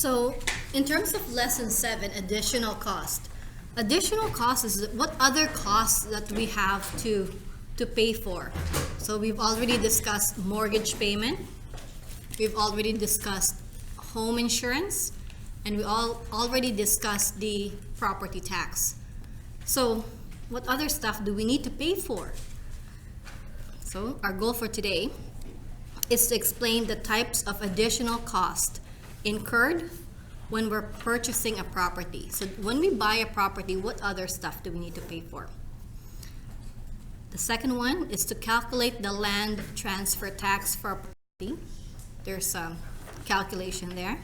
So in terms of lesson 7, additional cost. Additional cost is what other costs that we have to pay for. So we've already discussed mortgage payment. We've already discussed home insurance. And we already discussed the property tax. So what other stuff do we need to pay for? So our goal for today is to explain the types of additional cost incurred when we're purchasing a property. So when we buy a property, what other stuff do we need to pay for? The second one is to calculate the land transfer tax for a property. There's a calculation there.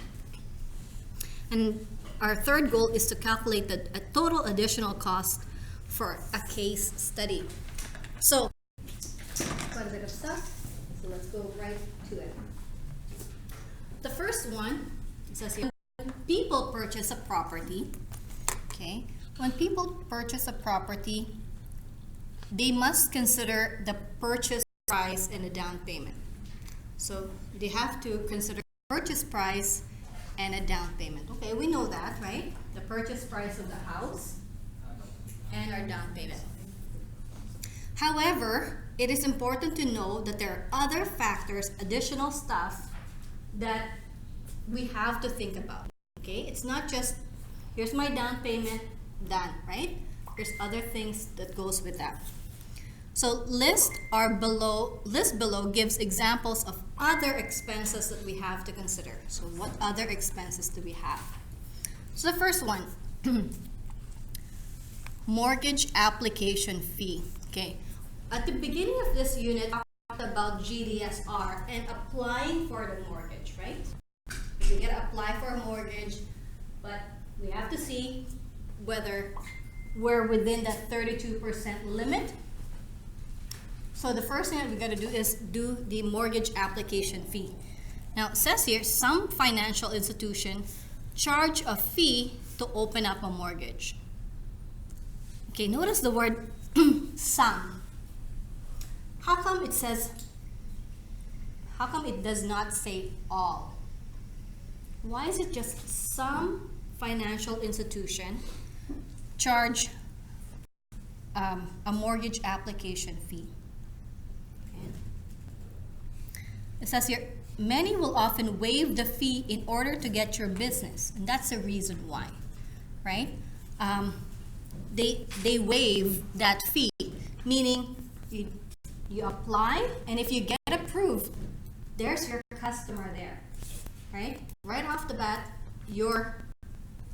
And our third goal is to calculate a total additional cost for a case study. So, quite a bit of stuff. So let's go right to it. The first one, it says here, when people purchase a property, okay, when people purchase a property, they must consider the purchase price and the down payment. So they have to consider purchase price and a down payment. Okay, we know that, right? The purchase price of the house and our down payment. However, it is important to know that there are other factors, additional stuff that we have to think about. Okay, it's not just here's my down payment, done, right? There's other things that goes with that. So list below gives examples of other expenses that we have to consider. So what other expenses do we have? So the first one, mortgage application fee. Okay, at the beginning of this unit, I talked about GDSR and applying for the mortgage, right? We gotta apply for a mortgage, but we have to see whether we're within that 32% limit. So the first thing that we got to do is do the mortgage application fee. Now it says here, some financial institution charge a fee to open up a mortgage. Okay, notice the word some. How come it does not say all? Why is it just some financial institution charge a mortgage application fee? It says here, many will often waive the fee in order to get your business. And that's the reason why, right? They waive that fee, meaning you apply, and if you get approved, there's your customer there, right? Right off the bat, you're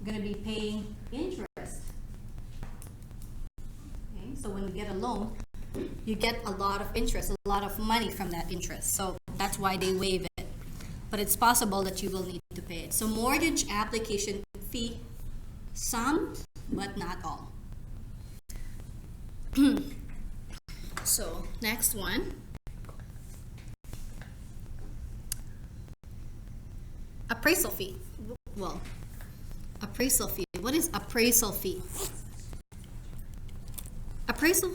going to be paying interest. Okay? So when you get a loan, you get a lot of interest, a lot of money from that interest. So that's why they waive it. But it's possible that you will need to pay it. So mortgage application fee, some, but not all. So next one. Appraisal fee. Well, appraisal fee. What is appraisal fee? Appraisal,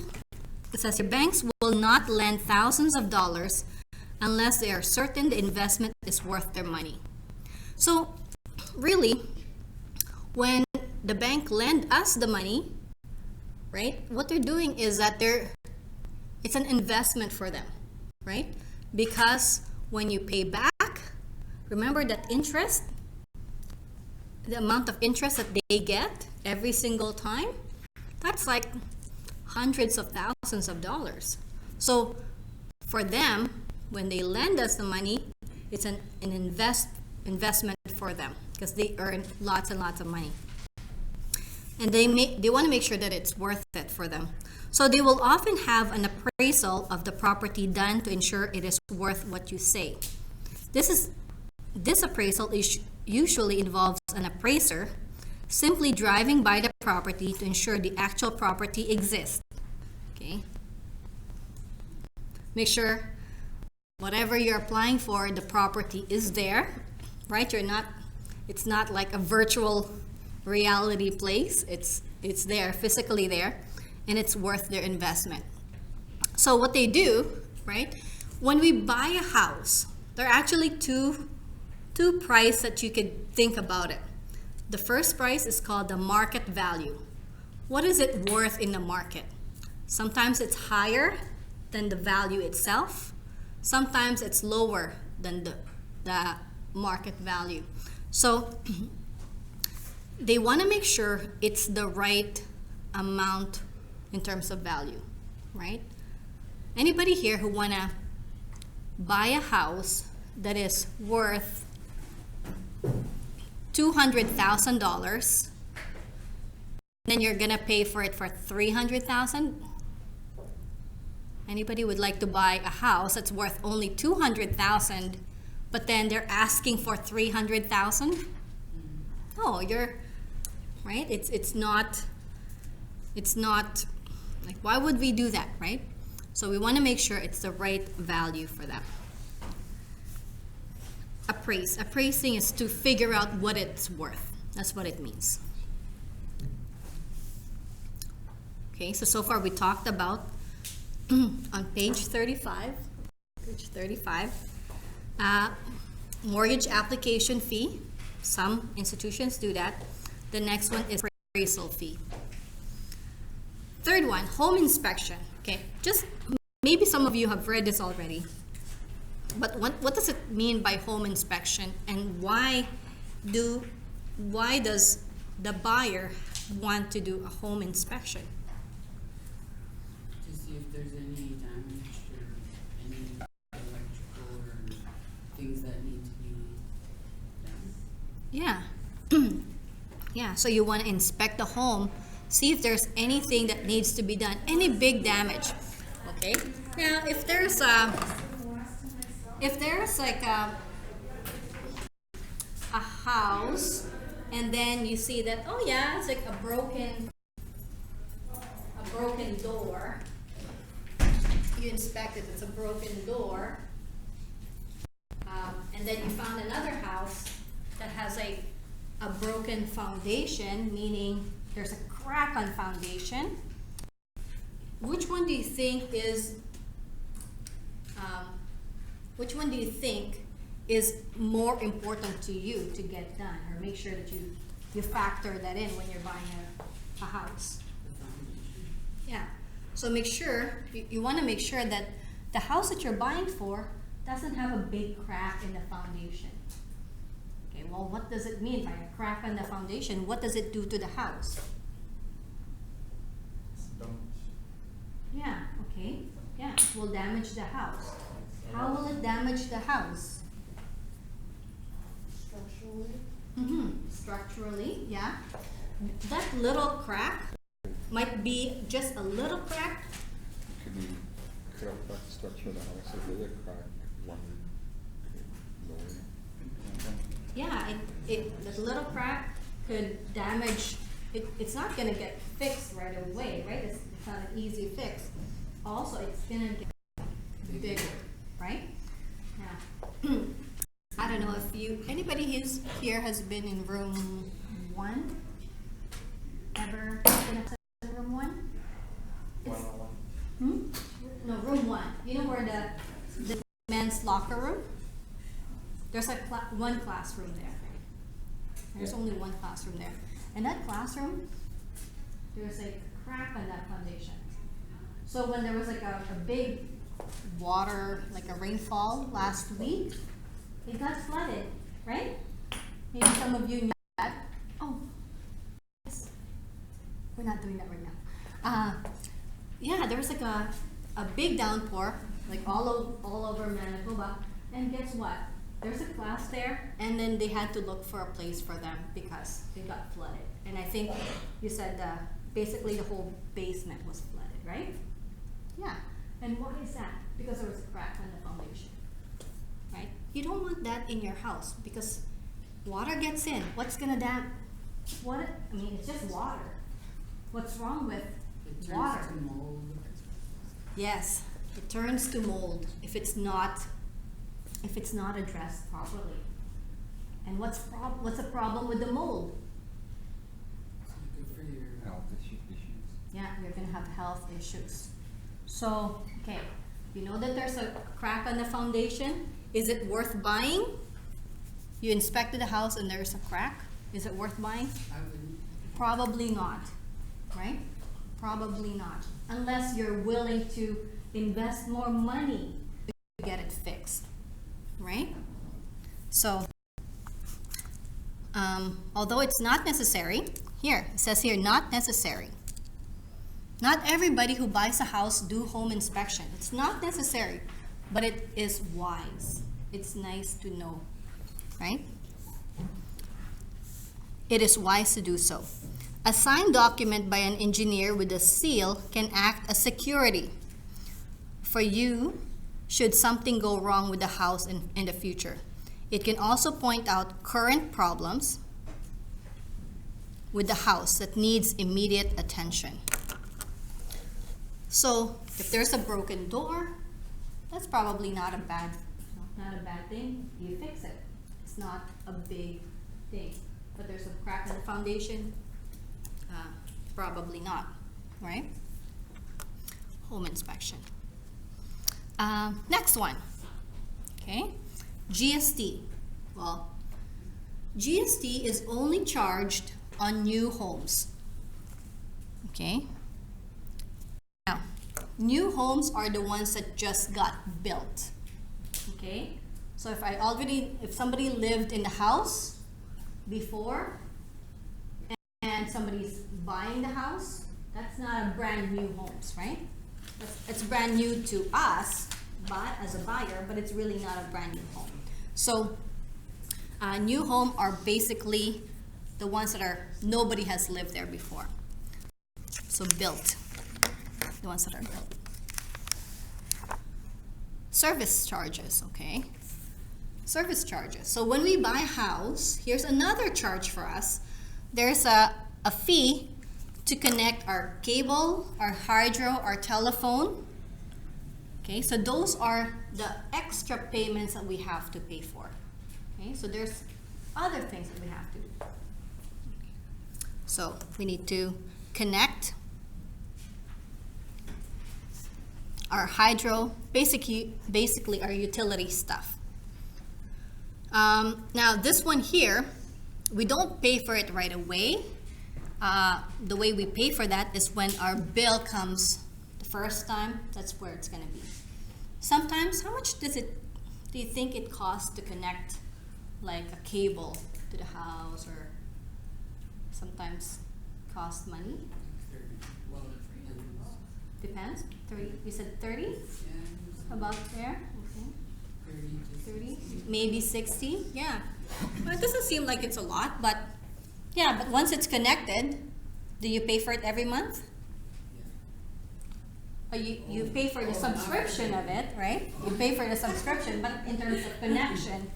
it says your banks will not lend thousands of dollars unless they are certain the investment is worth their money. So really, when the bank lend us the money, right, what they're doing is that it's an investment for them, right? Because when you pay back, remember that interest, the amount of interest that they get every single time, that's like hundreds of thousands of dollars. So for them, when they lend us the money, it's an investment for them because they earn lots and lots of money. And they want to make sure that it's worth it for them. So they will often have an appraisal of the property done to ensure it is worth what you say. This appraisal usually involves an appraiser simply driving by the property to ensure the actual property exists. Okay? Make sure whatever you're applying for, the property is there, right? It's not like a virtual reality place. It's there, physically there, and it's worth their investment. So what they do, right? When we buy a house, there are actually two two price that you could think about it. The first price is called the market value. What is it worth in the market? Sometimes it's higher than the value itself. Sometimes it's lower than the market value. So they want to make sure it's the right amount in terms of value, right? Anybody here who want to buy a house that is worth $200,000, then you're gonna pay for it for $300,000? Anybody would like to buy a house that's worth only $200,000, but then they're asking for $300,000? No, you're right. It's not like, why would we do that, right? So we want to make sure it's the right value for them. Appraising is to figure out what it's worth. That's what it means. Okay, so far we talked about on page 35, mortgage application fee. Some institutions do that. The next one is appraisal fee. Third one, home inspection. Okay, just maybe some of you have read this already, but what does it mean by home inspection, and why does the buyer want to do a home inspection? To see if there's any damage or any electrical or things that need to be done. Yeah. Yeah, so you want to inspect the home, see if there's anything that needs to be done, any big damage. Okay. Now, if there's like a house, and then you see that, oh yeah, it's like a broken door. You inspect it, it's a broken door. And then you found another house that has a broken foundation, meaning there's a crack on foundation. Which one do you think is more important to you to get done, or make sure that you factor that in when you're buying a house? Yeah. So make sure you want to make sure that the house that you're buying for doesn't have a big crack in the foundation. Okay, well, what does it mean by a crack on the foundation? What does it do to the house? Yeah, okay. Yeah, it will damage the house. How will it damage the house? Structurally. Structurally, yeah. That little crack might be just a little crack. Could be cut off back the structure of the house, if there's a crack, one could lower it. Yeah, the little crack could damage. It's not gonna get fixed right away, right? It's not an easy fix. Also, it's gonna get bigger, right? Yeah. I don't know if anybody here has been in room 1? Ever been up to room 1? No, room 1. You know where the men's locker room? There's like one classroom there. There's only one classroom there. And that classroom, there's a crack on that foundation. So when there was like a big water, like a rainfall last week, it got flooded, right? Maybe some of you know that. Oh, yes. We're not doing that right now. Yeah, there was like a big downpour, like all over Manitoba. And guess what? There's a class there, and then they had to look for a place for them because they got flooded. And I think you said basically the whole basement was flooded, right? Yeah. And why is that? Because there was a crack on the foundation, right? You don't want that in your house because water gets in. What's gonna it's just water. What's wrong with water? It turns to mold. Yes, it turns to mold if it's not addressed properly. And what's a problem with the mold? It's not good for your Health issues. Yeah, you're gonna have health issues. So, okay, you know that there's a crack on the foundation. Is it worth buying? You inspected the house and there's a crack. Is it worth buying? I wouldn't. Probably not, right? Probably not. Unless you're willing to invest more money to get it fixed, right? So, although it's not necessary, here, it says here, not necessary. Not everybody who buys a house do home inspection. It's not necessary, but it is wise. It's nice to know, right? It is wise to do so. A signed document by an engineer with a seal can act as security for you should something go wrong with the house in the future. It can also point out current problems with the house that needs immediate attention. So if there's a broken door, that's probably not a bad thing. You fix it. It's not a big thing. But there's a crack in the foundation, probably not, right? Home inspection. Next one, okay? GST. Well, GST is only charged on new homes, okay? Now, new homes are the ones that just got built, okay? So if somebody lived in the house before and somebody's buying the house, that's not a brand new homes, right? It's brand new to us, but as a buyer, but it's really not a brand new home. So new home are basically the ones that are nobody has lived there before. So built, the ones that are built. Service charges, okay? Service charges. So when we buy a house, here's another charge for us. There's a fee to connect our cable, our hydro, our telephone. Okay, so those are the extra payments that we have to pay for. Okay, so there's other things that we have to do. So we need to connect our hydro, basically our utility stuff. Now this one here, we don't pay for it right away. The way we pay for that is when our bill comes the first time. That's where it's going to be. Sometimes, how much do you think it costs to connect like a cable to the house, or sometimes cost money? 30. Well, it depends. Depends. 30. You said 30? Yeah. About there? Okay. 30 to 30, maybe 60. Yeah. Well, it doesn't seem like it's a lot, but yeah, but once it's connected, do you pay for it every month? Or you pay for the subscription of it, right? You pay for the subscription, but in terms of connection,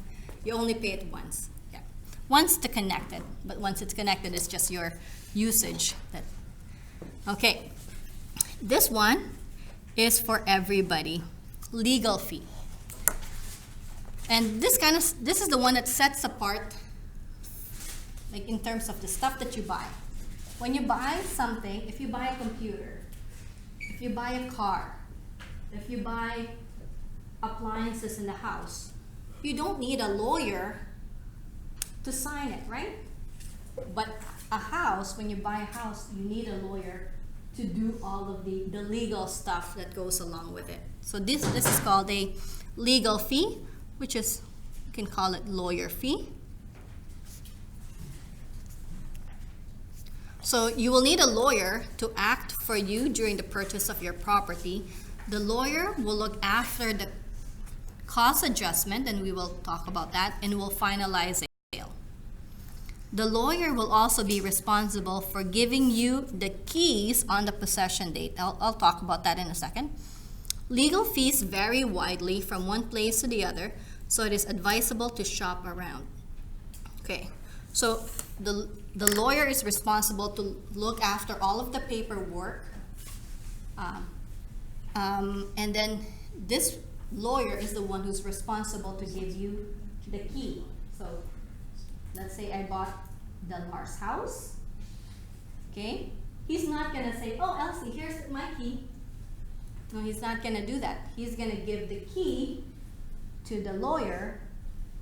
you only pay it once. Yeah. Once to connect it, but once it's connected, it's just your usage. Okay. This one is for everybody. Legal fee. And this is the one that sets apart, like in terms of the stuff that you buy. When you buy something, if you buy a computer, if you buy a car, if you buy appliances in the house, you don't need a lawyer to sign it, right? But a house, when you buy a house, you need a lawyer to do all of the legal stuff that goes along with it. So this is called a legal fee, which is, you can call it lawyer fee. So you will need a lawyer to act for you during the purchase of your property. The lawyer will look after the cost adjustment, and we will talk about that, and will finalize a sale. The lawyer will also be responsible for giving you the keys on the possession date. I'll talk about that in a second. Legal fees vary widely from one place to the other, so it is advisable to shop around. Okay, so the lawyer is responsible to look after all of the paperwork, and then this lawyer is the one who's responsible to give you the key. So let's say I bought Delmar's house, okay? He's not gonna say, oh, Elsie, here's my key. No, he's not gonna do that. He's gonna give the key to the lawyer,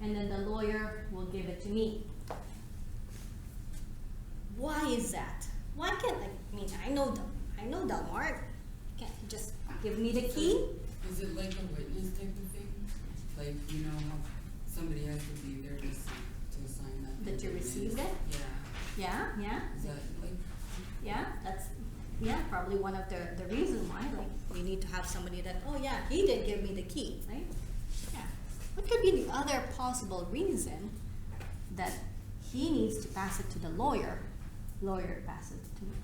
and then the lawyer will give it to me. Why is that? Why can't I know Del Mar. Can't he just give me the key? Is it like a witness type of thing? Like, you know how somebody has to be there to sign that? That you agreement? received it? Yeah. Yeah. Is that like? Yeah, that's probably one of the reason why, like, we need to have somebody that, oh yeah, he did give me the key, right? Yeah. What could be the other possible reason that he needs to pass it to the lawyer passes it to me?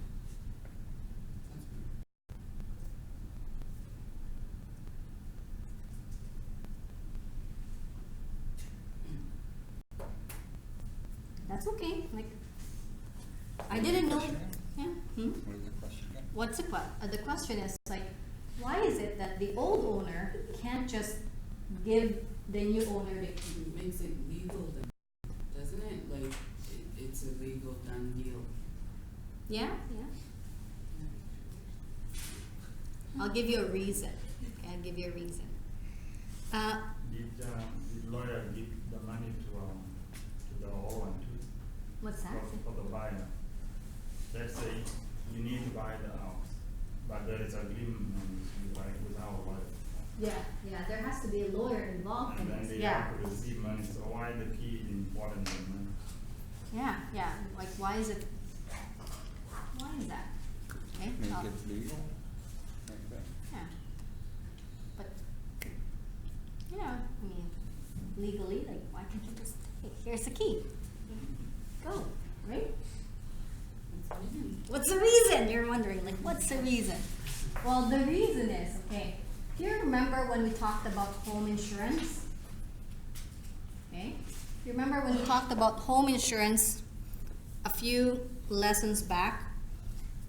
That's okay, like, I didn't know, yeah, What is the question again? What's the question is like, why is it that the old owner can't just give the new owner the key? It makes it legal then, doesn't it? Like, it's a legal done deal. Yeah. I'll give you a reason. Okay, I'll give you a reason. Did the lawyer give the money to the owner too? What's that? For the buyer? Let's say you need to buy the house, but there is agreement with our lawyer. Yeah, there has to be a lawyer involved in And then this. they Yeah. have to receive money, so why the key is important than money? Yeah, like why is that? Okay, Make it legal, like that. yeah. But, I mean, legally, like, why can't you just, hey, here's the key. Go, right? That's fine. What's the reason? You're wondering, like, what's the reason? Well, the reason is, okay, do you remember when we talked about home insurance? Okay? You remember when we talked about home insurance a few lessons back?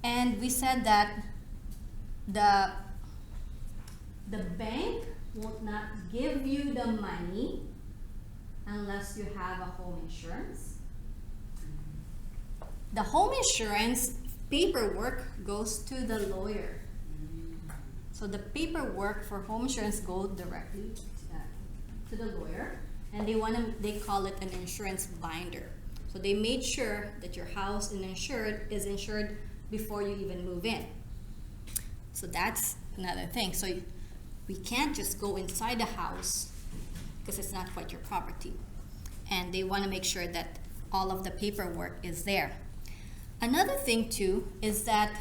And we said that the bank will not give you the money unless you have a home insurance. The home insurance paperwork goes to the lawyer. So the paperwork for home insurance goes directly to the lawyer, and they call it an insurance binder. So they made sure that your house is insured before you even move in. So that's another thing. So we can't just go inside the house because it's not quite your property. And they want to make sure that all of the paperwork is there. Another thing too is that,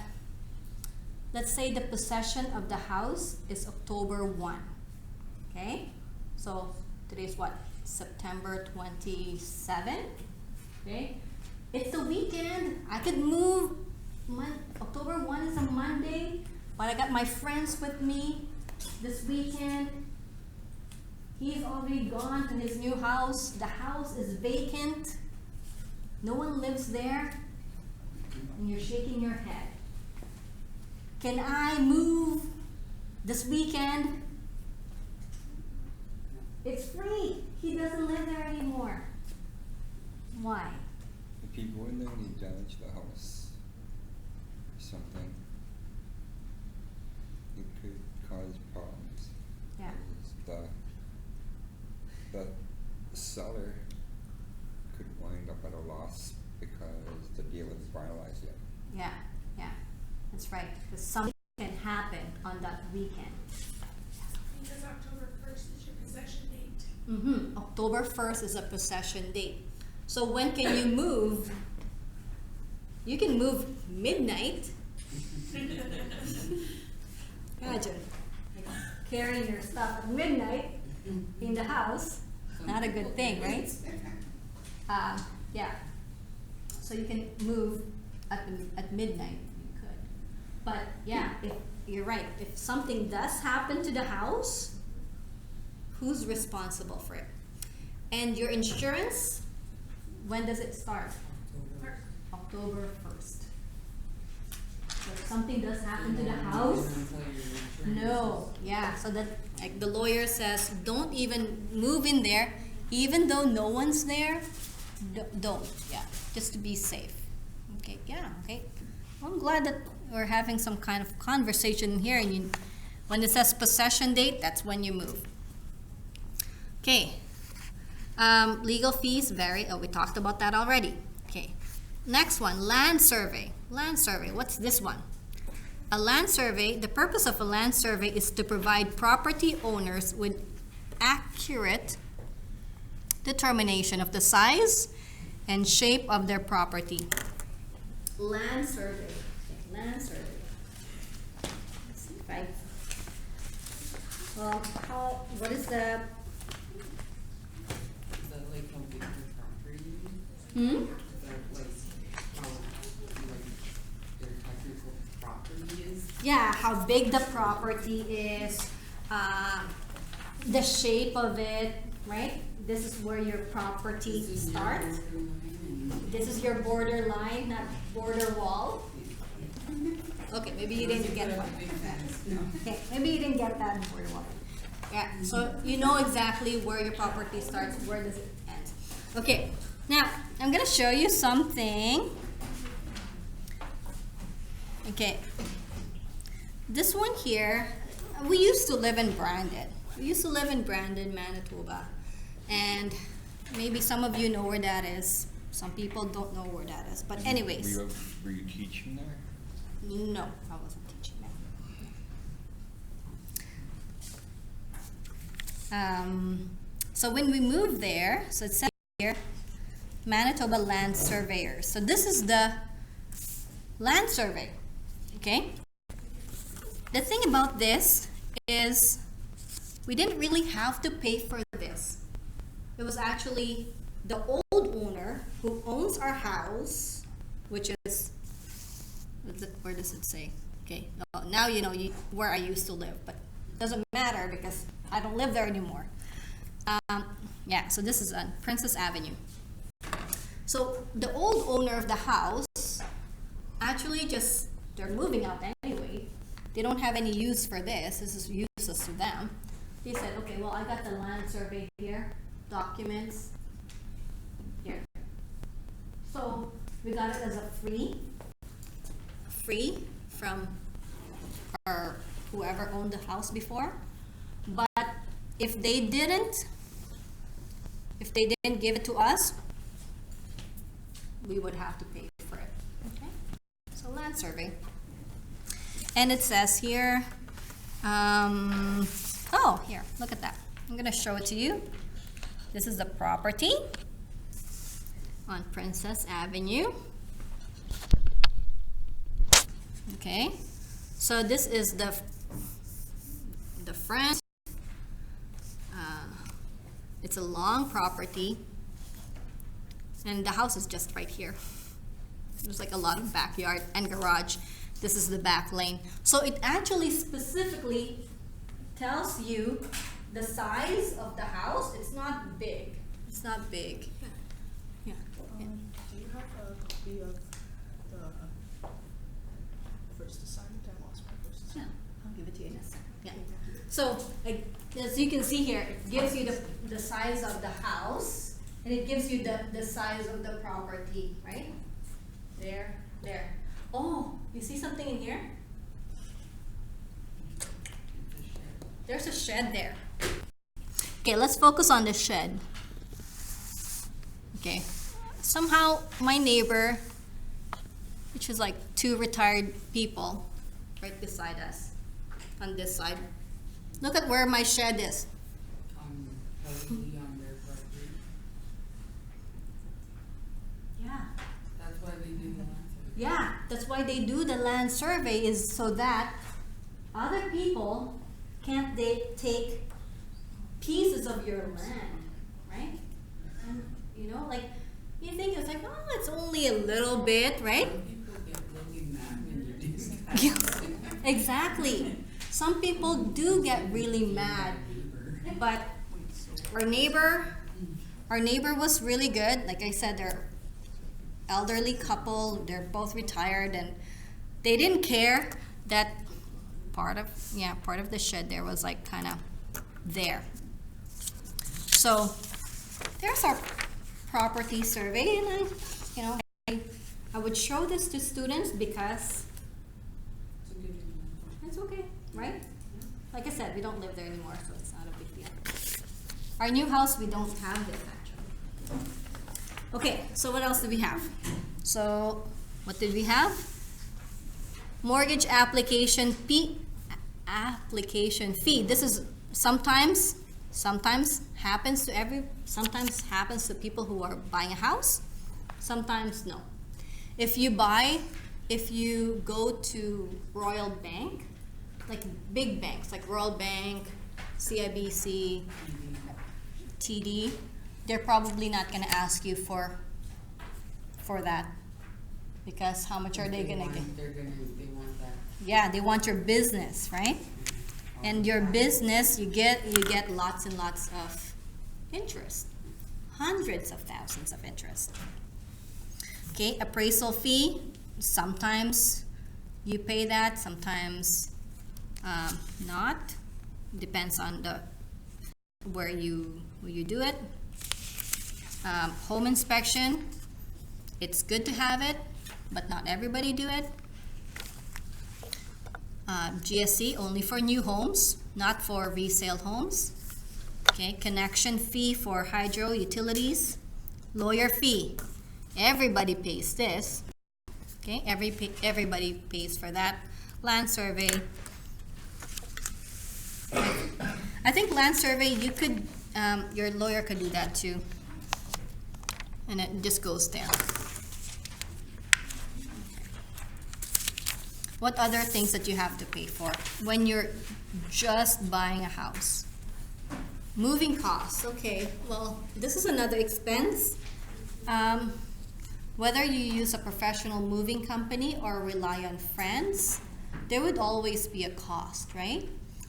let's say the possession of the house is October 1. Okay? So today's what? September 27? Okay? It's the weekend. I could move. October 1 is a Monday, but I got my friends with me this weekend. He's already gone to his new house. The house is vacant. No one lives there. And you're shaking your head. Can I move this weekend? It's free. He doesn't live there anymore. Why? If you go in there and you damage the house, something, it could cause problems. Yeah. Because the seller could wind up at a loss because the deal isn't finalized yet. Yeah. That's right. Because something can happen on that weekend. Because October 1st is your possession date. October 1st is a possession date. So when can you move? You can move midnight. Imagine carrying your stuff at midnight in the house. Not a good thing, right? Yeah. So you can move at midnight. You could. But yeah, if you're right, if something does happen to the house, who's responsible for it? And your insurance, when does it start? October 1st. So if something does happen to the house, no, yeah. So that, like, the lawyer says, don't even move in there, even though no one's there. Don't, yeah, just to be safe. Okay, yeah, okay. Well, I'm glad that we're having some kind of conversation here. And when it says possession date, that's when you move. Okay. Legal fees vary. Oh, we talked about that already. Okay. Next one, land survey. Land survey, what's this one? A land survey, the purpose of a land survey is to provide property owners with accurate determination of the size and shape of their property. Land survey. Okay, land survey. Let's see if I. Well, what is the. Is that like how big your property is? Hmm? Is that like how, like, their technical property is? Yeah, how big the property is, the shape of it, right? This is where your property This is your starts. borderline and- This is your border line, not border wall. Okay, maybe you didn't get one. No. Okay, maybe you didn't get that border wall. Yeah, so you know exactly where your property starts, where does it end. Okay, now I'm gonna show you something. Okay, this one here, we used to live in Brandon. We used to live in Brandon, Manitoba. And maybe some of you know where that is. Some people don't know where that is. But anyways, Were you teaching there? no, I wasn't teaching that. So when we moved there, so it says here, Manitoba Land Surveyors. So this is the land survey, okay? The thing about this is we didn't really have to pay for this. It was actually the old owner who owns our house, which is, where does it say? Okay, now you know where I used to live, but it doesn't matter because I don't live there anymore. Yeah, so this is on Princess Avenue. So the old owner of the house actually they're moving out anyway. They don't have any use for this. This is useless to them. They said, okay, well, I got the land survey here, documents here. So we got it as a free from our whoever owned the house before. But if they didn't give it to us, we would have to pay for it. Okay? So land survey. And it says here, oh, here, look at that. I'm gonna show it to you. This is the property on Princess Avenue. Okay, so this is the front. It's a long property, and the house is just right here. There's like a lot of backyard and garage. This is the back lane. So it actually specifically tells you the size of the house. It's not big. It's not big. Yeah. Do you have a copy of the first assignment? I lost my first Yeah, assignment. I'll give it to you in a second. Yeah. So, like, as you can see here, it gives you the size of the house, and it gives you the size of the property, right? There. Oh, you see something in here? There's a shed there. Okay, let's focus on the shed. Okay. Somehow, my neighbor, which is like two retired people right beside us on this side. Look at where my shed is. Heavily on their property. Yeah. That's why they do the land survey. Yeah, that's why they do the land survey, is so that other people can't take pieces of your land, right? And you know, like you think it's like, oh, it's only a little bit, right? Some people get really mad when you do that. Exactly. Some people do get really mad, but our neighbor was really good. Like I said, they're elderly couple. They're both retired, and they didn't care that part of the shed there was like kind of there. So there's our property survey, and I would show this to students because It's a good example. it's okay, right? Like I said, we don't live there anymore, so it's not a big deal. Our new house, we don't have this actually. Okay, so what else do we have? So, what did we have? Mortgage application fee. Application fee. This is sometimes happens to people who are buying a house. Sometimes no. If you go to Royal Bank, like big banks like Royal Bank, CIBC, TD, they're probably not going to ask you for that, because how much are they going to get? They want that. Yeah, they want your business, right? And your business, you get lots and lots of interest, hundreds of thousands of interest. Okay, appraisal fee. Sometimes you pay that, sometimes not. Depends on where you do it. Home inspection. It's good to have it, but not everybody do it. GSC only for new homes, not for resale homes. Okay, connection fee for hydro utilities. Lawyer fee. Everybody pays this. Okay, everybody pays for that. Land survey. I think land survey, you could, your lawyer could do that too. And it just goes there. What other things that you have to pay for when you're just buying a house? Moving costs. Okay, well, this is another expense. Whether you use a professional moving company or rely on friends, there would always be a cost, right?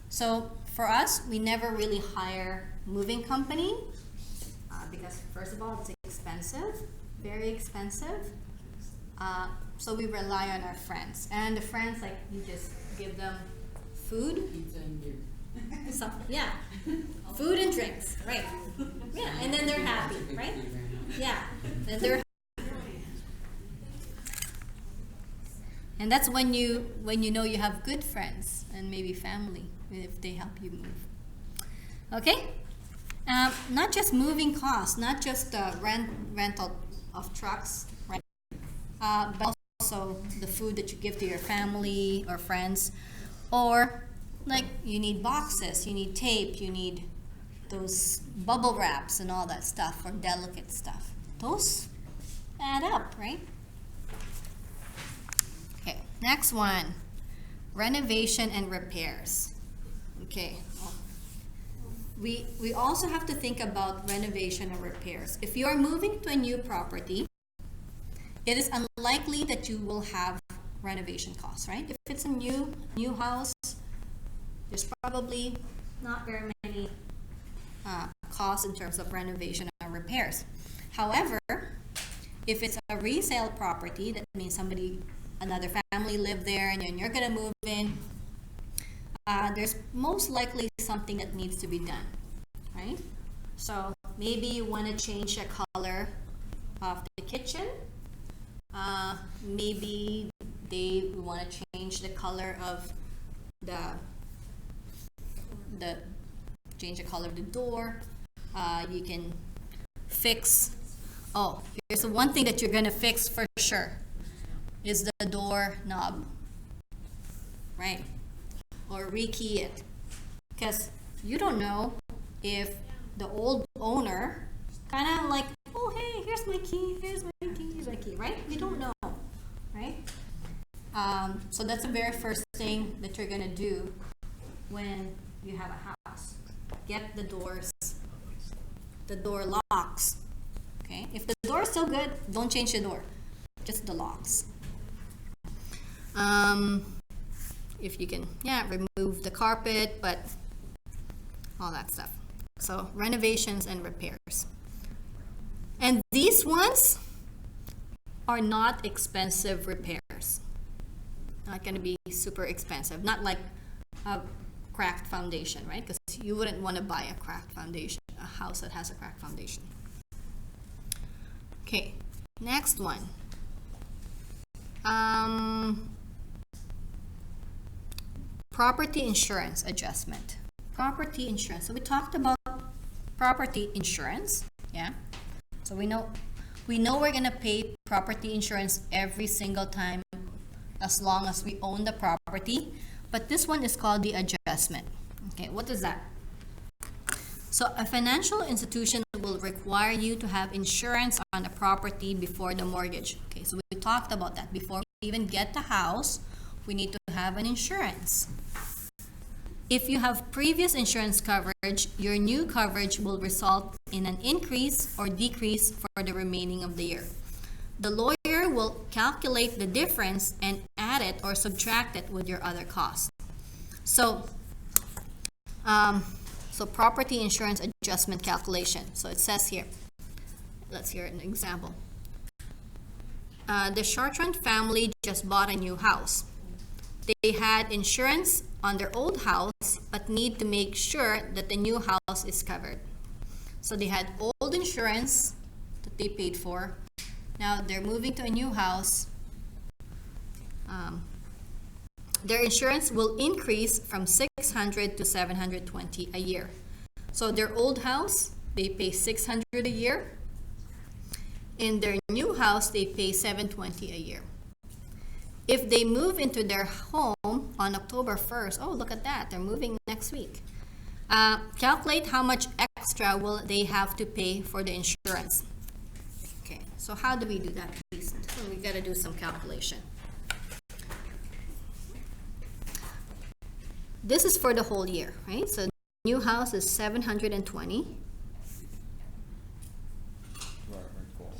So for us, we never really hire moving company because first of all, it's expensive, very expensive. So we rely on our friends, and the friends, like, you just give them food, Pizza and beer. stuff, yeah, food and drinks, right? Yeah, and then they're happy, right? Yeah, and they're. And that's when you know you have good friends and maybe family if they help you move. Okay, not just moving costs, not just rental of trucks, right? But also the food that you give to your family or friends, or like you need boxes, you need tape, you need those bubble wraps and all that stuff, or delicate stuff. Those add up, right? Okay, next one, renovation and repairs. Okay, we also have to think about renovation and repairs. If you are moving to a new property, it is unlikely that you will have renovation costs, right? If it's a new house, there's probably not very many costs in terms of renovation or repairs. However, if it's a resale property, that means another family lived there and then you're gonna move in, there's most likely something that needs to be done, right? So maybe you want to change the color of the kitchen. Maybe they want to change the color of the door. You can fix. Oh, here's the one thing that you're gonna fix for sure is the door knob, right? Or rekey it, because you don't know if the old owner kind of like, oh hey, here's my key, right? You don't know, right? So that's the very first thing that you're gonna do when you have a house. Get the door locks. Okay, if the door is still good, don't change the door, just the locks. If you can, remove the carpet, but all that stuff. So renovations and repairs. And these ones are not expensive repairs. Not going to be super expensive. Not like a cracked foundation, right? Because you wouldn't want to buy a cracked foundation, a house that has a cracked foundation. Okay, next one. Property insurance adjustment. Property insurance. So we talked about property insurance, yeah? So we know We know we're gonna pay property insurance every single time as long as we own the property, but this one is called the adjustment. Okay, what is that? So a financial institution will require you to have insurance on the property before the mortgage. Okay, so we talked about that. Before we even get the house, we need to have an insurance. If you have previous insurance coverage, your new coverage will result in an increase or decrease for the remaining of the year. The lawyer will calculate the difference and add it or subtract it with your other costs. So property insurance adjustment calculation. So it says here, let's hear an example. The Chartrand family just bought a new house. They had insurance on their old house, but need to make sure that the new house is covered. So they had old insurance that they paid for. Now they're moving to a new house. Their insurance will increase from $600 to $720 a year. So their old house, they pay $600 a year. In their new house, they pay $720 a year. If they move into their home on October 1st, oh, look at that, they're moving next week. Calculate how much extra will they have to pay for the insurance. Okay, so how do we do that, please? So we gotta do some calculation. This is for the whole year, right? So new house is $720. Right, cool.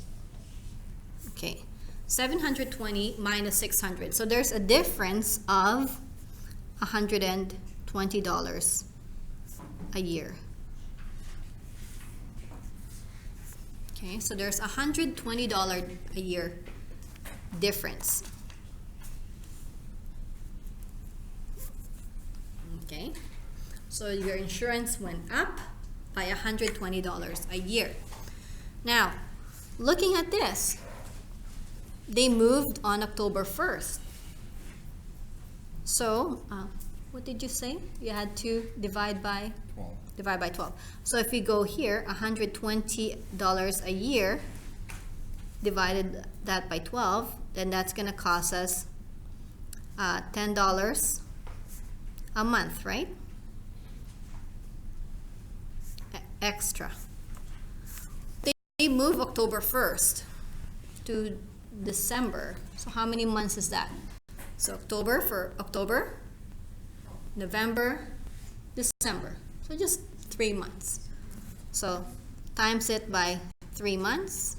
Okay, 720 minus 600. So there's a difference of $120 a year. Okay, so there's $120 a year difference. Okay, so your insurance went up by $120 a year. Now, looking at this, they moved on October 1st. So, what did you say? You had to divide by 12. Divide by 12. So if we go here, $120 a year, divided that by 12, then that's gonna cost us $10 a month, right? Extra. They move October 1st to December. So how many months is that? So October, November, December. So just 3 months. So times it by 3 months.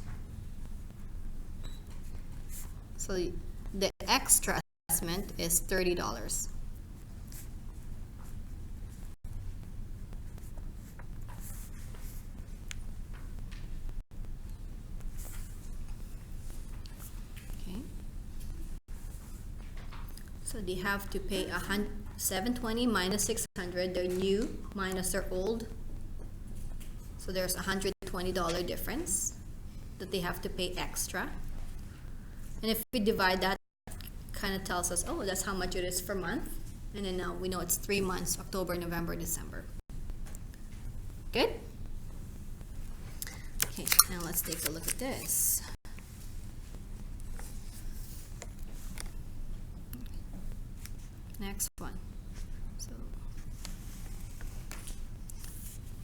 So the extra assessment is $30. So they have to pay $720 minus 600, their new minus their old. So there's $120 difference that they have to pay extra. And if we divide that, kind of tells us, oh, that's how much it is per month. And then now we know it's 3 months, October, November, December. Good? Okay, now let's take a look at this. Next one. So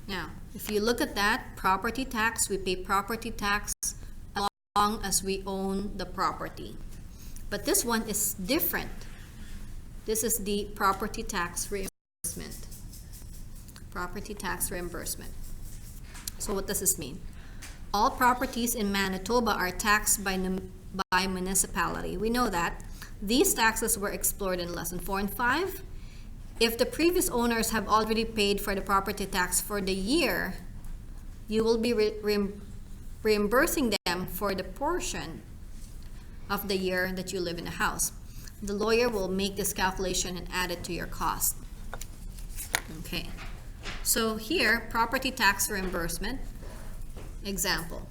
now, if you look at that, property tax, we pay property tax as long as we own the property. But this one is different. This is the property tax reimbursement. Property tax reimbursement. So what does this mean? All properties in Manitoba are taxed by municipality. We know that. These taxes were explored in lesson 4 and 5. If the previous owners have already paid for the property tax for the year, you will be reimbursing them for the portion of the year that you live in the house. The lawyer will make this calculation and add it to your cost. Okay, so here, property tax reimbursement. Example,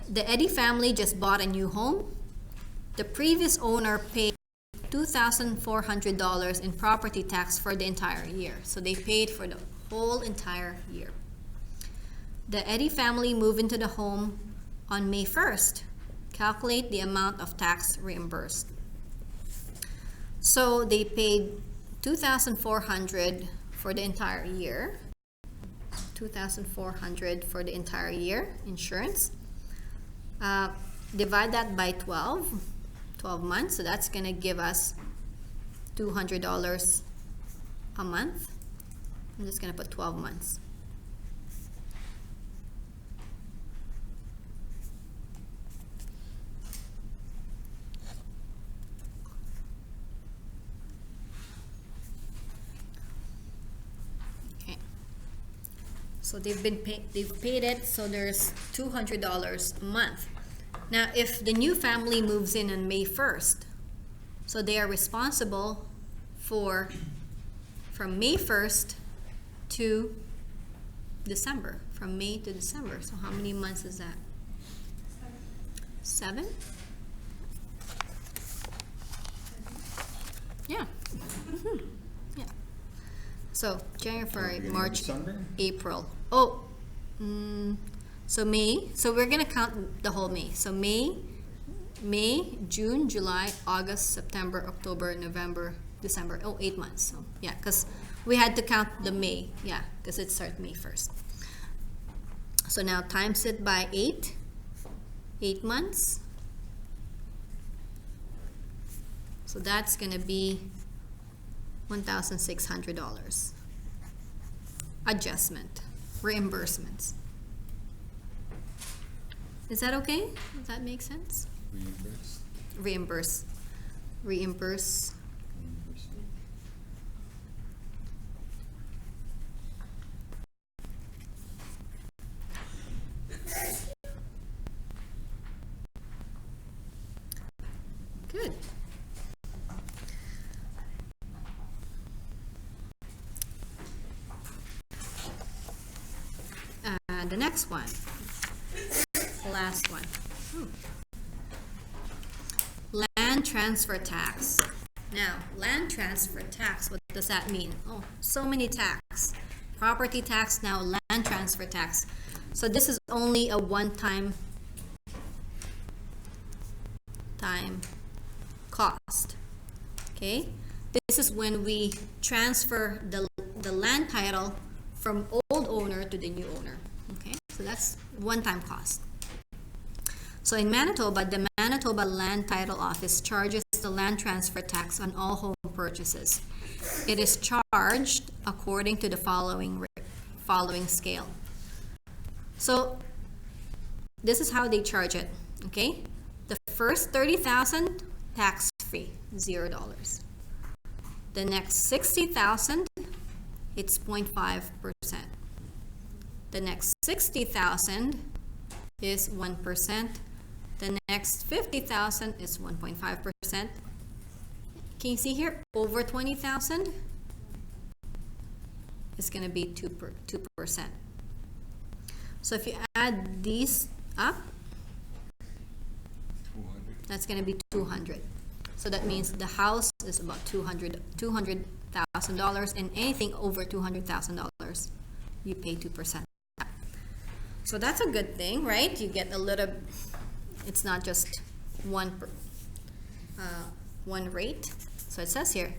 the Eddy family just bought a new home. The previous owner paid $2,400 in property tax for the entire year. So they paid for the whole entire year. The Eddy family moved into the home on May 1st, calculate the amount of tax reimbursed. So they paid $2,400 for the entire year. $2,400 for the entire year insurance. Divide that by 12 months, so that's gonna give us $200 a month. I'm just gonna put 12 months. Okay. So they've paid it, so there's $200 a month. Now, if the new family moves in on May 1st, so they are responsible for from May 1st to December, from May to December. So how many months is that? 7? Yeah. Yeah. So January, February, Beginning of March, December? April. Oh, so May. So we're gonna count the whole May. So May, June, July, August, September, October, November, December. Oh, 8 months. So yeah, because we had to count the May. Yeah, because it started May 1st. So now times it by 8. 8 months. So that's gonna be $1,600. Adjustment, reimbursements. Is that okay? Does that make sense? Reimbursed. Reimburse. Reimbursement. Good. The next one. The last one. Land transfer tax. Now, land transfer tax, what does that mean? Oh, so many tax. Property tax, now land transfer tax. So this is only a one-time cost. Okay? This is when we transfer the land title from old owner to the new owner. Okay? So that's one-time cost. So in Manitoba, the Manitoba Land Title Office charges the land transfer tax on all home purchases. It is charged according to the following scale. So this is how they charge it. Okay? The first 30,000 tax-free, $0. The next 60,000, it's 0.5%. The next 60,000 is 1%. The next 50,000 is 1.5%. Can you see here? Over 20,000 is going to be 2%. So if you add these up, 200. that's going to be 200. So that means the house is about $200,000, and anything over $200,000, you pay 2%. So that's a good thing, right? You get a little. It's not just one rate. So it says here,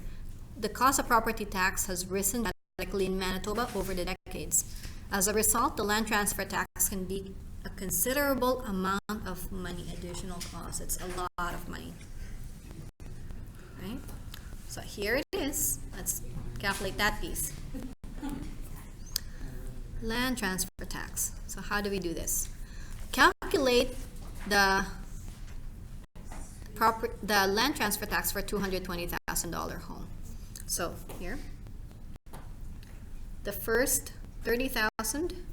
the cost of property tax has risen dramatically in Manitoba over the decades. As a result, the land transfer tax can be a considerable amount of money, additional cost. It's a lot of money. Right? So here it is. Let's calculate that piece. Land transfer tax. So how do we do this? Calculate the land transfer tax for $220,000 home. So here, the first 30,000.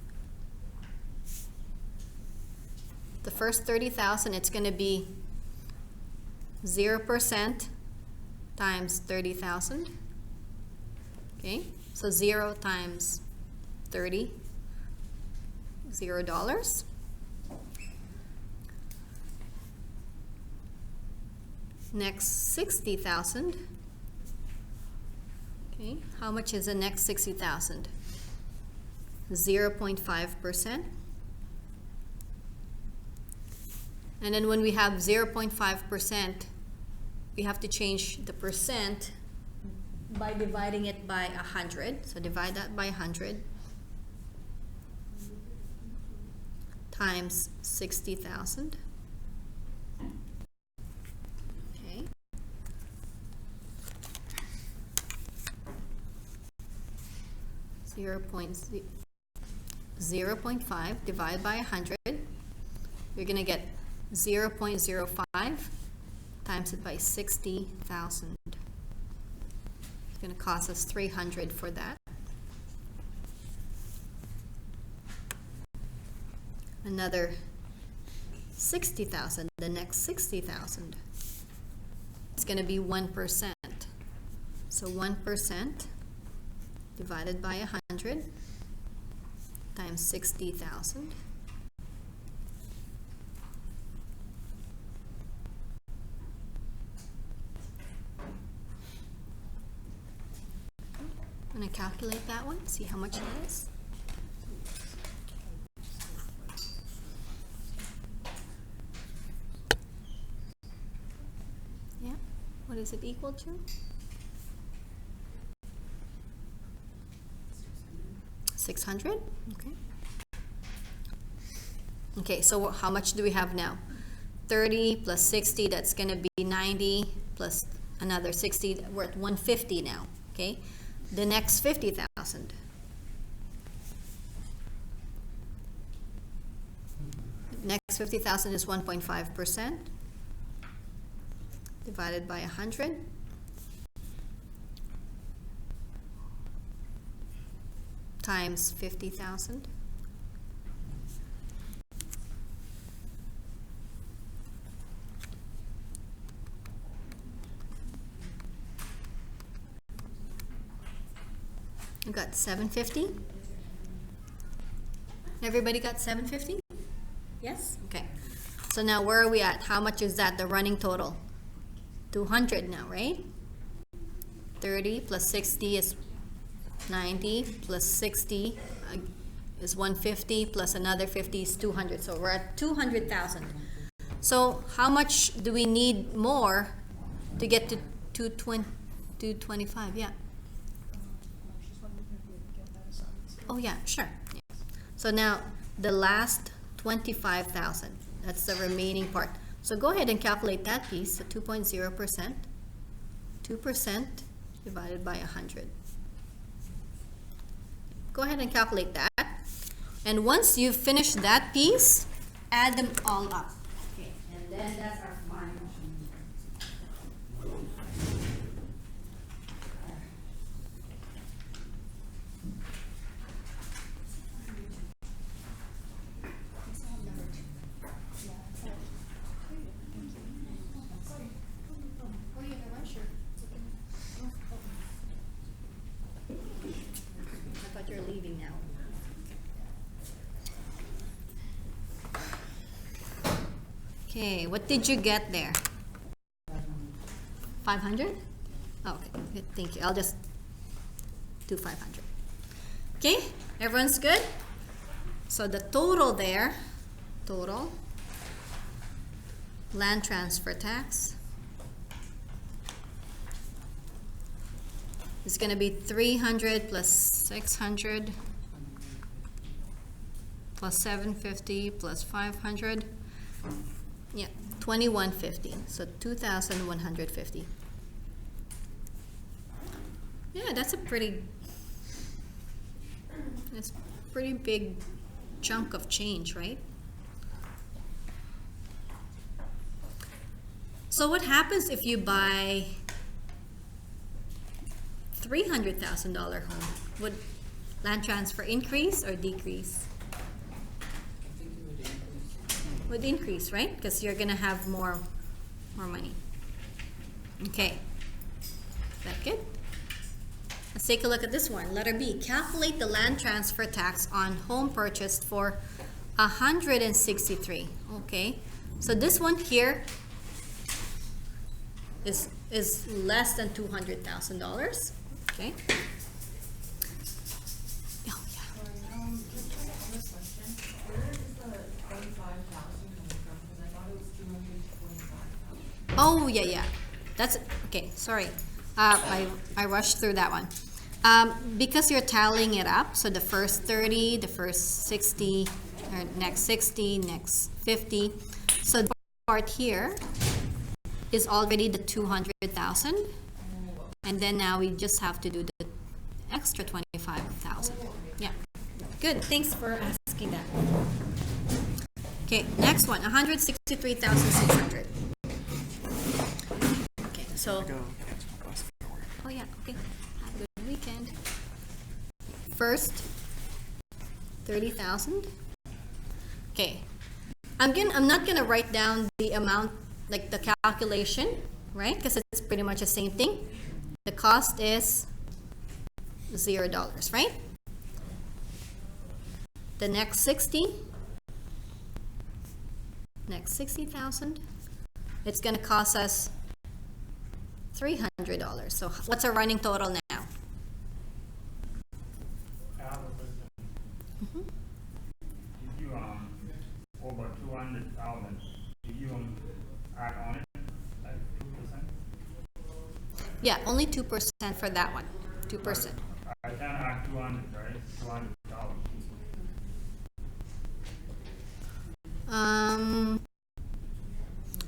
The first 30,000, it's going to be 0% times 30,000. Okay, so 0 times 30, $0. Next 60,000. Okay, how much is the next 60,000? 0.5%. And then when we have 0.5%, we have to change the percent by dividing it by 100. So divide that by 100 times 60,000. Okay. Zero point 0.5 divided by 100. You're gonna get 0.05 times it by 60,000. It's gonna cost us 300 for that. Another 60,000, the next 60,000. It's gonna be 1%. So 1% divided by 100 times 60,000. I'm gonna calculate that one, see how much that is. Yeah, what is it equal to? 600. Okay. Okay, so how much do we have now? 30 plus 60, that's gonna be 90, plus another 60, we're at 150 now, okay? The next 50,000. Next 50,000 is 1.5% divided by 100. Times 50,000. I got 750. Everybody got 750? Yes? Okay. So now where are we at? How much is that, the running total? 200 now, right? 30 plus 60 is 90 plus 60 is 150 plus another 50 is 200. So we're at 200,000. So how much do we need more to get to 225? Yeah. Just wondering if we can get that assignment. Oh yeah, sure. Yeah. So now the last 25,000. That's the remaining part. So go ahead and calculate that piece. So 2.0%. 2% divided by 100. Go ahead and calculate that. And once you've finished that piece, add them all up. Okay, and then that's our final. Oh, yeah, no, sure. I thought you were leaving now. Okay, what did you get there? 500? Oh, okay, good, thank you. I'll just do 500. Okay, everyone's good? So the total there, total land transfer tax is going to be 300 plus 600 plus 750 plus 500. Yeah, 2150. So 2,150. Yeah, that's a pretty big chunk of change, right? So what happens if you buy $300,000 home? Would land transfer increase or decrease? I think it would increase. Would increase, right? Because you're gonna have more money. Okay, is that good? Let's take a look at this one. Letter B, calculate the land transfer tax on home purchased for 163. Okay, so this one here is less than $200,000. Okay. Oh, yeah. Sorry, on this question, where is the 35,000 coming from? Because I thought it was Oh, yeah, yeah. That's, okay, sorry. I rushed through that one. Because you're tallying it up, so the first 30, the first 60, or next 60, next 50. So the part here is already the 200,000. And then now we just have to do the extra 25,000. Yeah. Good, thanks for asking that. Okay, next one, 163,600. Okay, so. Oh yeah, okay. Have a good weekend. First, 30,000. Okay. I'm not gonna write down the amount, like the calculation, right? Because it's pretty much the same thing. The cost is $0, right? The next 60,000, it's gonna cost us $300. So what's our running total now? I have a question. If you over 200,000, if you add on it like 2%, Yeah, only 2% for that one. 2%. I can add 200, right? 200,000.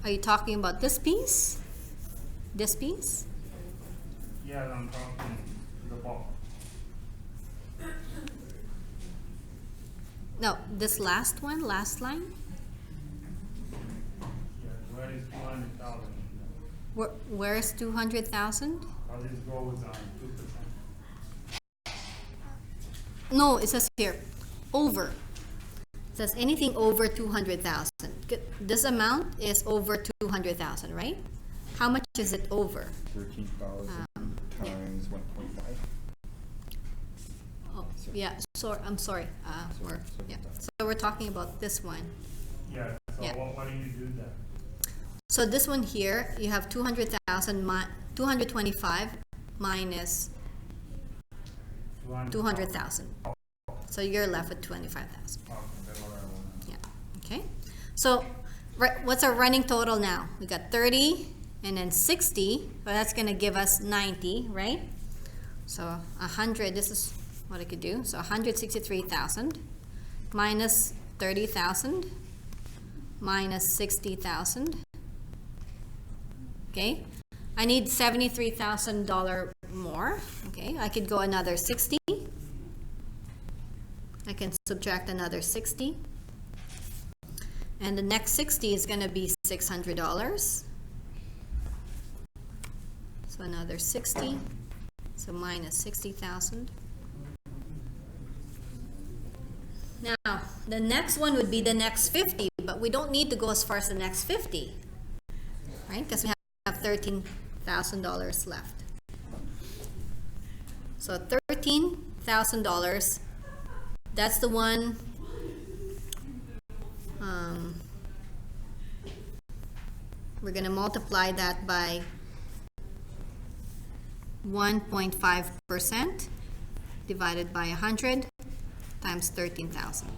Are you talking about this piece? This piece? Yes, I'm talking the bulk. No, this last one, last line. Yeah, where is 200,000? Where's 200,000? How this goes on 2%? No, it says here, over. It says anything over 200,000. This amount is over 200,000, right? How much is it over? 13,000 times 1.5. Oh, yeah. So I'm sorry. Yeah. So we're talking about this one. Yeah, so Yeah. what do you do there? So this one here, you have 200,000 225 minus 200,000. So you're left with 25,000. Okay, that's what I want. Yeah. Okay. So what's our running total now? We got 30 and then 60, but that's going to give us 90, right? So 100, this is what I could do. So 163,000 minus 30,000 minus 60,000. Okay. I need $73,000 more. Okay. I could go another 60. I can subtract another 60. And the next 60 is going to be $600. So another 60. So minus 60,000. Now, the next one would be the next 50, but we don't need to go as far as the next 50, right? Because we have $13,000 left. So $13,000, that's the one. We're going to multiply that by 1.5% divided by 100 times 13,000.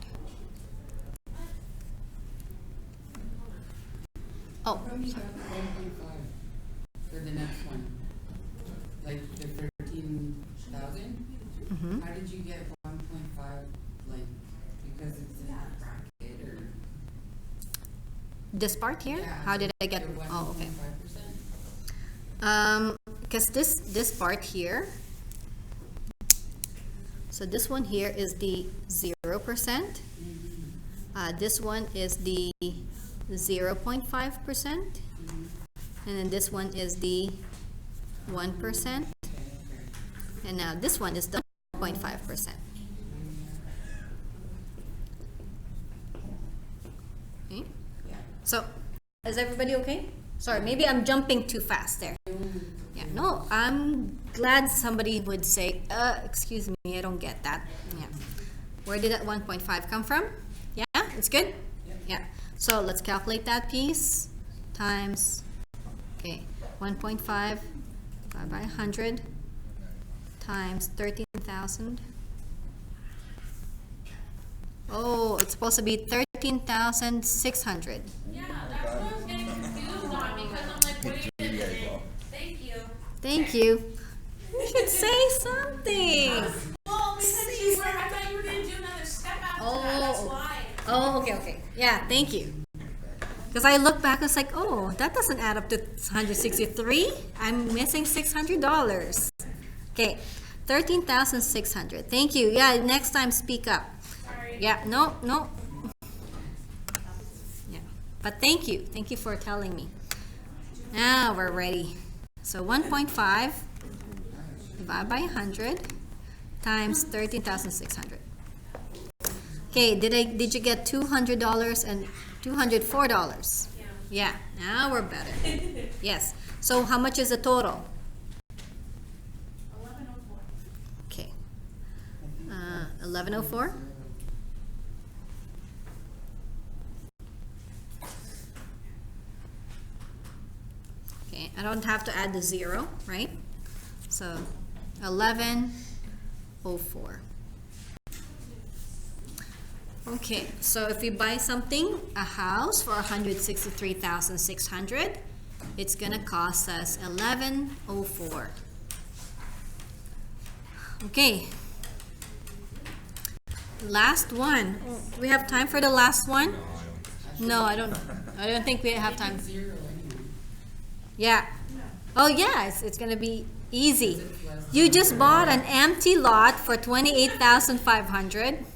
Oh, How come you got 1.5 for the next one? Like the 13,000? mhm. How did you get 1.5? Like because it's in that bracket or? This part here? Yeah, How did I get? the Oh, okay. 1.5%? Because this part here, so this one here is the 0%. This one is the 0.5%. And then this one is the 1%. And now this one is the 0.5%. Okay. Yeah. So, is everybody okay? Sorry, maybe I'm jumping too fast there. Yeah, no, I'm glad somebody would say, excuse me, I don't get that. Yeah. Where did that 1.5 come from? Yeah, it's good? Yeah. So let's calculate that piece times, okay, 1.5 divided by 100 times 13,000. Oh, it's supposed to be 13,600. Yeah, that's what I was getting confused on, because I'm like, There you guys go. Thank you. Thank you. You should say something. Well, because you were, I thought you were gonna do another step after that, that's Oh. why. Oh, okay. Yeah, thank you. Because I look back, it's like, oh, that doesn't add up to 163. I'm missing $600. Okay, 13,600. Thank you. Yeah, next time speak up. Sorry. Yeah, no. Yeah, but thank you. Thank you for telling me. Now we're ready. So 1.5 divided by 100 times 13,600. Okay, did you get $200 and $204? Yeah, now we're better. Yes. So how much is the total? 1104. Okay. 1104? Okay, I don't have to add the 0, right? So 1104. Okay, so if we buy something, a house for 163,600, it's gonna cost us 1104. Okay. Last one. We have time for the last one? No, I don't think we have time. Zero anyway. Yeah. Oh yeah, it's gonna be easy. You just bought an empty lot for 28,500.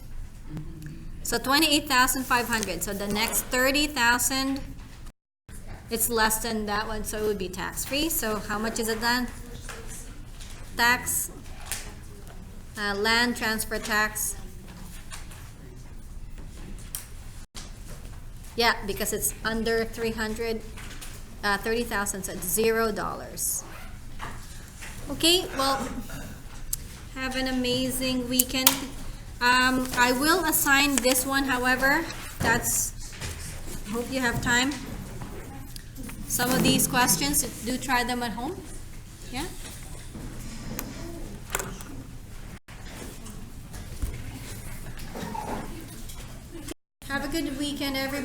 So 28,500. So the next 30,000, it's less than that one, so it would be tax free. So how much is it then? Tax, land transfer tax. Yeah, because it's under 30,000, so it's $0. Okay, well, have an amazing weekend. I will assign this one, however, hope you have time. Some of these questions, do try them at home. Yeah? Have a good weekend, everybody.